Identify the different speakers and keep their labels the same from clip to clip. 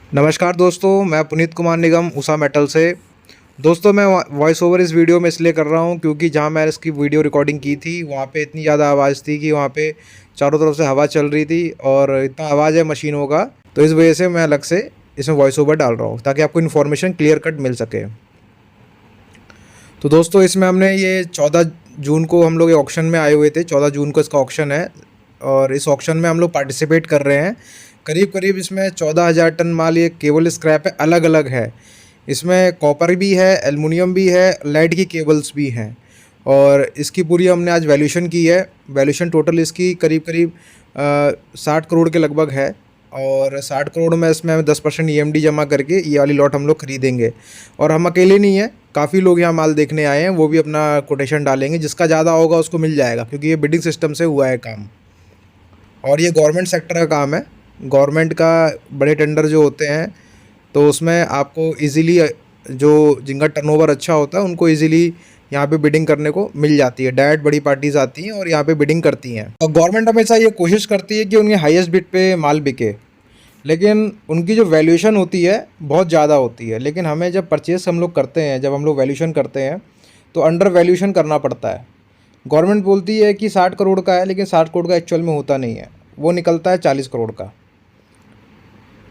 Speaker 1: नमस्कार दोस्तों, मैं पुनीत कुमार निगम उषा मेटल से। दोस्तों, मैं वॉइस ओवर इस वीडियो में इसलिए कर रहा हूँ क्योंकि जहाँ मैं इसकी वीडियो रिकॉर्डिंग की थी वहाँ पे इतनी ज़्यादा आवाज़ थी कि वहाँ पे चारों तरफ से हवा चल रही थी और इतना आवाज़ है मशीनों का, तो इस वजह से मैं अलग से इसमें वॉइस ओवर डाल रहा हूँ ताकि आपको इन्फॉर्मेशन क्लियर कट मिल सके। तो दोस्तों, इसमें हमने ये 14 जून को हम लोग ये ऑक्शन में आए हुए थे। 14 जून को इसका ऑक्शन है और इस ऑक्शन में हम लोग पार्टिसिपेट कर रहे हैं। करीब करीब इसमें 14,000 टन माल ये केबल स्क्रैप है, अलग अलग है। इसमें कॉपर भी है, एल्युमिनियम भी है, लेड की केबल्स भी हैं। और इसकी पूरी हमने आज वैल्यूएशन की है। वैल्यूएशन टोटल इसकी करीब करीब 60 करोड़ के लगभग है। और 60 करोड़ में इसमें हम 10% ईएमडी जमा करके ये वाली लॉट हम लोग खरीदेंगे। और हम अकेले नहीं हैं, काफ़ी लोग यहाँ माल देखने आए हैं, वो भी अपना कोटेशन डालेंगे। जिसका ज़्यादा होगा उसको मिल जाएगा क्योंकि ये बिडिंग सिस्टम से हुआ है काम। और ये गवर्नमेंट सेक्टर का काम है। गवर्नमेंट का बड़े टेंडर जो होते हैं तो उसमें आपको इजीली जो जिनका टर्नओवर अच्छा होता है उनको इजीली यहाँ पे बिडिंग करने को मिल जाती है। डायरेक्ट बड़ी पार्टीज आती हैं और यहाँ पे बिडिंग करती हैं। और गवर्नमेंट हमेशा ये कोशिश करती है कि उनके हाईएस्ट बिड पे माल बिके, लेकिन उनकी जो वैल्यूएशन होती है बहुत ज़्यादा होती है। लेकिन हमें जब परचेस हम लोग करते हैं, जब हम लोग वैल्यूएशन करते हैं तो अंडर वैल्यूएशन करना पड़ता है। गवर्नमेंट बोलती है कि 60 करोड़ का है, लेकिन 60 करोड़ का एक्चुअल में होता नहीं है, वो निकलता है 40 करोड़ का।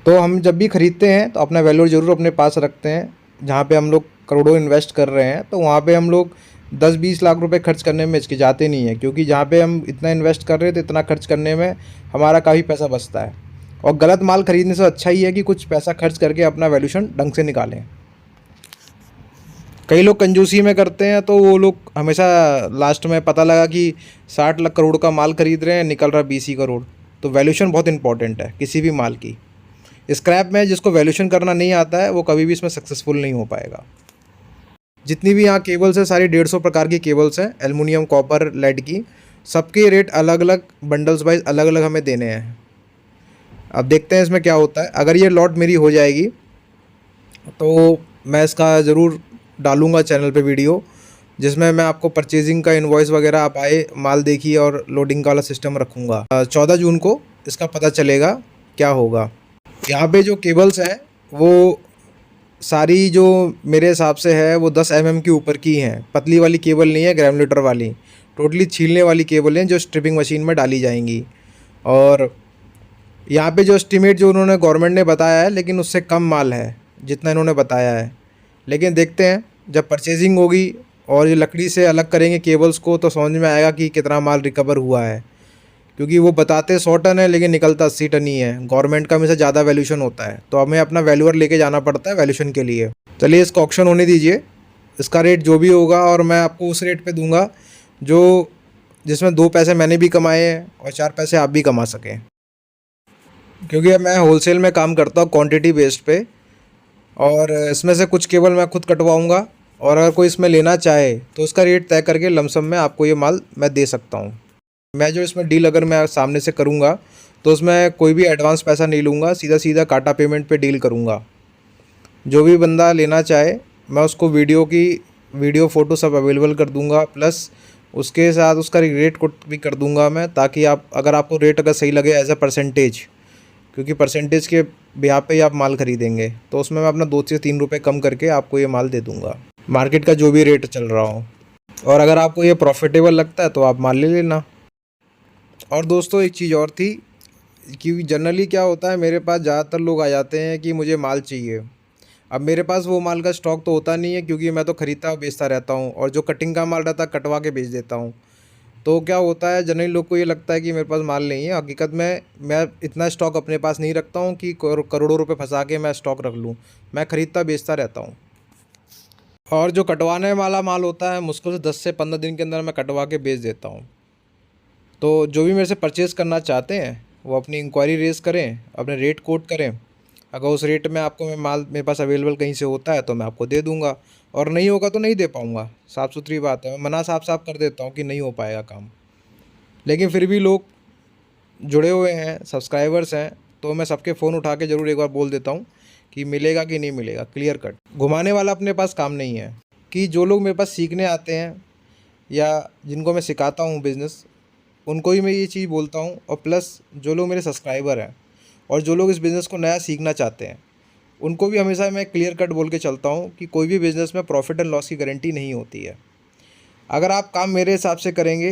Speaker 1: तो हम जब भी ख़रीदते हैं तो अपना वैल्यूर ज़रूर अपने पास रखते हैं। जहाँ पे हम लोग करोड़ों इन्वेस्ट कर रहे हैं तो वहाँ पे हम लोग 10-20 लाख रुपए खर्च करने में हिचकिचाते नहीं हैं, क्योंकि जहाँ पे हम इतना इन्वेस्ट कर रहे हैं तो इतना खर्च करने में हमारा काफ़ी पैसा बचता है। और गलत माल ख़रीदने से अच्छा ही है कि कुछ पैसा खर्च करके अपना वैल्यूशन ढंग से निकालें। कई लोग कंजूसी में करते हैं तो वो लोग हमेशा लास्ट में पता लगा कि 60 लाख करोड़ का माल खरीद रहे हैं, निकल रहा 20 ही करोड़। तो वैल्यूशन बहुत इंपॉर्टेंट है किसी भी माल की। स्क्रैप में जिसको वैल्यूशन करना नहीं आता है वो कभी भी इसमें सक्सेसफुल नहीं हो पाएगा। जितनी भी यहाँ केबल्स है सारी 150 प्रकार की केबल्स हैं, एल्युमिनियम, कॉपर, लेड की। सबके रेट अलग अलग, बंडल्स वाइज अलग अलग हमें देने हैं। अब देखते हैं इसमें क्या होता है। अगर ये लॉट मेरी हो जाएगी तो मैं इसका ज़रूर डालूँगा चैनल पे वीडियो, जिसमें मैं आपको परचेजिंग का इनवॉइस वगैरह आप आए, माल देखिए और लोडिंग का वाला सिस्टम रखूँगा। 14 जून को इसका पता चलेगा क्या होगा। यहाँ पे जो केबल्स हैं वो सारी जो मेरे हिसाब से है वो 10 mm के ऊपर की हैं। पतली वाली केबल नहीं है, ग्रैनुलेटर वाली, टोटली छीलने वाली केबल हैं जो स्ट्रिपिंग मशीन में डाली जाएंगी। और यहाँ पे जो एस्टीमेट जो उन्होंने गवर्नमेंट ने बताया है, लेकिन उससे कम माल है जितना इन्होंने बताया है। लेकिन देखते हैं जब परचेजिंग होगी और ये लकड़ी से अलग करेंगे केबल्स को तो समझ में आएगा कि कितना माल रिकवर हुआ है। क्योंकि वो बताते 100 टन है लेकिन निकलता 80 टन ही है। गवर्नमेंट का हमेशा ज़्यादा वैल्यूशन होता है, तो हमें अपना वैल्यूअर लेके जाना पड़ता है वैल्यूशन के लिए। चलिए इसका ऑक्शन होने दीजिए। इसका रेट जो भी होगा और मैं आपको उस रेट पे दूंगा जो जिसमें 2 पैसे मैंने भी कमाए हैं और 4 पैसे आप भी कमा सकें। क्योंकि अब मैं होलसेल में काम करता हूँ क्वांटिटी बेस्ड पे, और इसमें से कुछ केबल मैं खुद कटवाऊँगा। और अगर कोई इसमें लेना चाहे तो उसका रेट तय करके लमसम में आपको ये माल मैं दे सकता हूँ। मैं जो इसमें डील अगर मैं सामने से करूँगा तो उसमें कोई भी एडवांस पैसा नहीं लूँगा, सीधा सीधा काटा पेमेंट पे डील करूँगा। जो भी बंदा लेना चाहे मैं उसको वीडियो फ़ोटो सब अवेलेबल कर दूँगा, प्लस उसके साथ उसका रेट कोट भी कर दूँगा मैं, ताकि आप अगर आपको रेट अगर सही लगे एज अ परसेंटेज, क्योंकि परसेंटेज के ब्याह पे ही आप माल खरीदेंगे, तो उसमें मैं अपना 2 से 3 रुपये कम करके आपको ये माल दे दूँगा, मार्केट का जो भी रेट चल रहा हो। और अगर आपको ये प्रॉफिटेबल लगता है तो आप माल ले लेना। और दोस्तों एक चीज़ और थी कि जनरली क्या होता है, मेरे पास ज़्यादातर लोग आ जाते हैं कि मुझे माल चाहिए। अब मेरे पास वो माल का स्टॉक तो होता नहीं है, क्योंकि मैं तो ख़रीदता और बेचता रहता हूँ, और जो कटिंग का माल रहता है कटवा के बेच देता हूँ। तो क्या होता है, जनरली लोग को ये लगता है कि मेरे पास माल नहीं है। हकीकत में मैं इतना स्टॉक अपने पास नहीं रखता हूँ कि करोड़ों रुपये फंसा के मैं स्टॉक रख लूँ। मैं ख़रीदता बेचता रहता हूँ। और जो कटवाने वाला माल होता है मुश्किल से 10 से 15 दिन के अंदर मैं कटवा के बेच देता हूँ। तो जो भी मेरे से परचेज़ करना चाहते हैं वो अपनी इंक्वायरी रेज़ करें, अपने रेट कोट करें। अगर उस रेट में आपको मैं माल मेरे पास अवेलेबल कहीं से होता है तो मैं आपको दे दूंगा, और नहीं होगा तो नहीं दे पाऊंगा। साफ़ सुथरी बात है, मैं मना साफ साफ कर देता हूँ कि नहीं हो पाएगा काम। लेकिन फिर भी लोग जुड़े हुए हैं, सब्सक्राइबर्स हैं, तो मैं सबके फ़ोन उठा के ज़रूर एक बार बोल देता हूँ कि मिलेगा कि नहीं मिलेगा, क्लियर कट। घुमाने वाला अपने पास काम नहीं है। कि जो लोग मेरे पास सीखने आते हैं या जिनको मैं सिखाता हूँ बिज़नेस, उनको ही मैं ये चीज़ बोलता हूँ। और प्लस जो लोग मेरे सब्सक्राइबर हैं और जो लोग इस बिज़नेस को नया सीखना चाहते हैं, उनको भी हमेशा मैं क्लियर कट बोल के चलता हूँ कि कोई भी बिज़नेस में प्रॉफिट एंड लॉस की गारंटी नहीं होती है। अगर आप काम मेरे हिसाब से करेंगे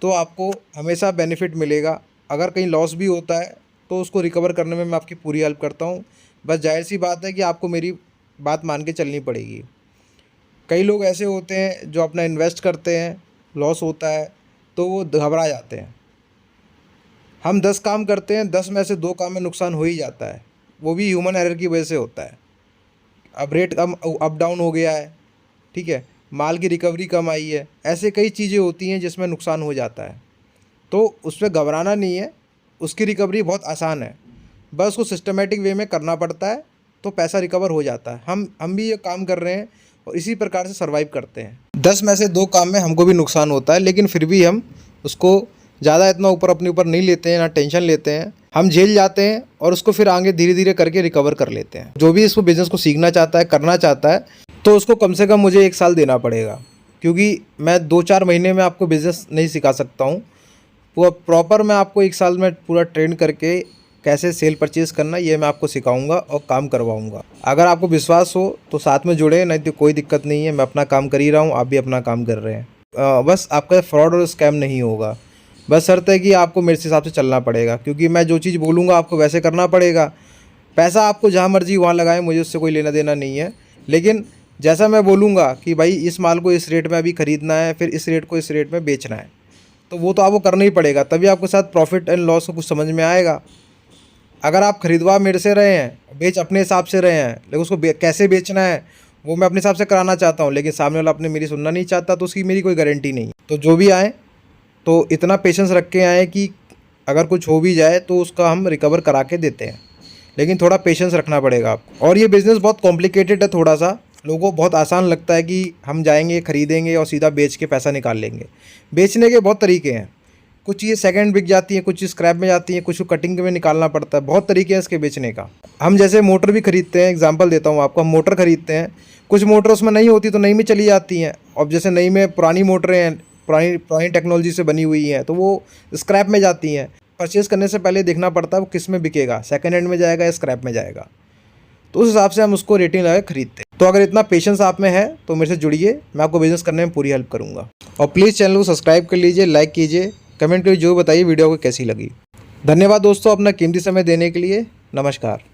Speaker 1: तो आपको हमेशा बेनिफिट मिलेगा। अगर कहीं लॉस भी होता है तो उसको रिकवर करने में मैं आपकी पूरी हेल्प करता हूँ। बस जाहिर सी बात है कि आपको मेरी बात मान के चलनी पड़ेगी। कई लोग ऐसे होते हैं जो अपना इन्वेस्ट करते हैं, लॉस होता है तो वो घबरा जाते हैं। हम 10 काम करते हैं, 10 में से 2 काम में नुकसान हो ही जाता है, वो भी ह्यूमन एरर की वजह से होता है। अब रेट कम अप डाउन हो गया है, ठीक है, माल की रिकवरी कम आई है, ऐसे कई चीज़ें होती हैं जिसमें नुकसान हो जाता है। तो उस पे घबराना नहीं है, उसकी रिकवरी बहुत आसान है, बस उसको सिस्टमेटिक वे में करना पड़ता है तो पैसा रिकवर हो जाता है। हम भी ये काम कर रहे हैं और इसी प्रकार से सर्वाइव करते हैं। 10 में से 2 काम में हमको भी नुकसान होता है, लेकिन फिर भी हम उसको ज़्यादा इतना अपने ऊपर नहीं लेते हैं, ना टेंशन लेते हैं। हम झेल जाते हैं और उसको फिर आगे धीरे धीरे करके रिकवर कर लेते हैं। जो भी इसको बिज़नेस को सीखना चाहता है, करना चाहता है, तो उसको कम से कम मुझे 1 साल देना पड़ेगा, क्योंकि मैं 2-4 महीने में आपको बिज़नेस नहीं सिखा सकता हूँ। वो प्रॉपर मैं आपको 1 साल में पूरा ट्रेन करके कैसे सेल परचेज़ करना ये मैं आपको सिखाऊंगा और काम करवाऊंगा। अगर आपको विश्वास हो तो साथ में जुड़े, नहीं तो कोई दिक्कत नहीं है। मैं अपना काम कर ही रहा हूँ, आप भी अपना काम कर रहे हैं। बस आपका फ्रॉड और स्कैम नहीं होगा। बस शर्त है कि आपको मेरे हिसाब से चलना पड़ेगा, क्योंकि मैं जो चीज़ बोलूँगा आपको वैसे करना पड़ेगा। पैसा आपको जहाँ मर्जी वहाँ लगाएं, मुझे उससे कोई लेना देना नहीं है। लेकिन जैसा मैं बोलूँगा कि भाई इस माल को इस रेट में अभी ख़रीदना है, फिर इस रेट को इस रेट में बेचना है, तो वो तो आपको करना ही पड़ेगा। तभी आपके साथ प्रॉफिट एंड लॉस को कुछ समझ में आएगा। अगर आप खरीदवा मेरे से रहे हैं, बेच अपने हिसाब से रहे हैं, लेकिन उसको कैसे बेचना है वो मैं अपने हिसाब से कराना चाहता हूँ, लेकिन सामने वाला अपने मेरी सुनना नहीं चाहता, तो उसकी मेरी कोई गारंटी नहीं है। तो जो भी आए तो इतना पेशेंस रख के आए कि अगर कुछ हो भी जाए तो उसका हम रिकवर करा के देते हैं, लेकिन थोड़ा पेशेंस रखना पड़ेगा आपको। और ये बिज़नेस बहुत कॉम्प्लिकेटेड है थोड़ा सा। लोगों को बहुत आसान लगता है कि हम जाएंगे, ख़रीदेंगे और सीधा बेच के पैसा निकाल लेंगे। बेचने के बहुत तरीके हैं। कुछ चीज़ें सेकंड बिक जाती हैं, कुछ चीज़ स्क्रैप में जाती हैं, कुछ को कटिंग में निकालना पड़ता है। बहुत तरीके हैं इसके बेचने का। हम जैसे मोटर भी खरीदते हैं, एग्जांपल देता हूँ आपको। हम मोटर खरीदते हैं, कुछ मोटर उसमें नहीं होती तो नई में चली जाती हैं। और जैसे नई में पुरानी मोटरें हैं, पुरानी टेक्नोलॉजी से बनी हुई हैं, तो वो स्क्रैप में जाती हैं। परचेज़ करने से पहले देखना पड़ता है वो किस में बिकेगा, सेकंड हैंड में जाएगा या स्क्रैप में जाएगा, तो उस हिसाब से हम उसको रेटिंग लगा खरीदते हैं। तो अगर इतना पेशेंस आप में है तो मेरे से जुड़िए, मैं आपको बिज़नेस करने में पूरी हेल्प करूँगा। और प्लीज़ चैनल को सब्सक्राइब कर लीजिए, लाइक कीजिए, कमेंट करके जो बताइए वीडियो को कैसी लगी। धन्यवाद दोस्तों अपना कीमती समय देने के लिए। नमस्कार।